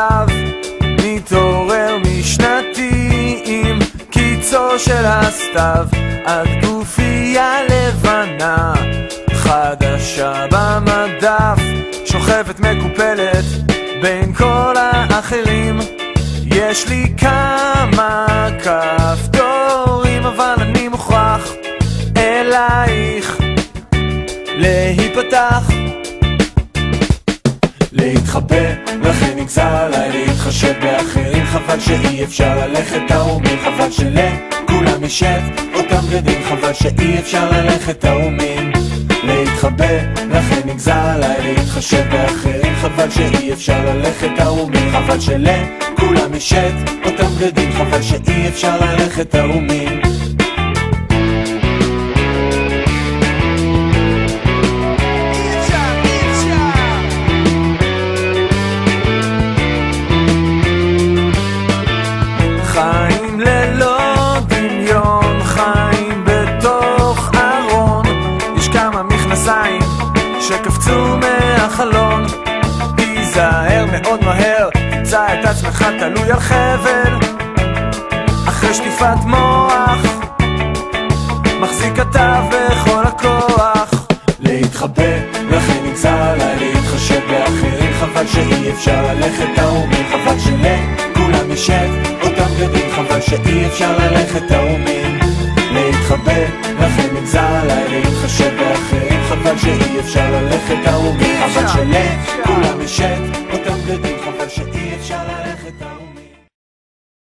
המדף, מתעורר משנתי עם קיצו של הסתיו, עד גופייה לבנה חדשה במדף, שוכבת מקופלת בין כל האחרים. יש לי כמה כפתורים, אבל אני מוכרח אלייך להיפתח, להתחבא, לכן נגזר עליי להתחשב באחרים. חבל שאי אפשר ללכת תאומים, חבל שלכולם יש את אותם בגדים, חבל שאי אפשר ללכת תאומים. להתחבא, לכן נגזר עליי להתחשב באחרים, חבל שאי אפשר ללכת תאומים, חבל שלכולם יש את אותם בגדים, חבל שאי אפשר ללכת תאומים. חיים ללא דמיון, חיים בתוך ארון, יש כמה מכנסיים שקפצו מהחלון. תיזהר מאוד מהר, תמצא את עצמך תלוי על חבל, אחרי שטיפת מוח מחזיק אתה בכל הכוח. להתחבא, לכן נגזר עליי להתחשב באחרים, חבל שאי אפשר ללכת תאומים, חבל שלכולם יש את אותם בגדים, חבל שאי אפשר ללכת תאומים. להתחבא, לכן נגזר עליי להתחשב באחרים, חבל שאי אפשר ללכת תאומים, חבל שלכולם יש את אותם בגדים, חבל שאי אפשר ללכת תאומים.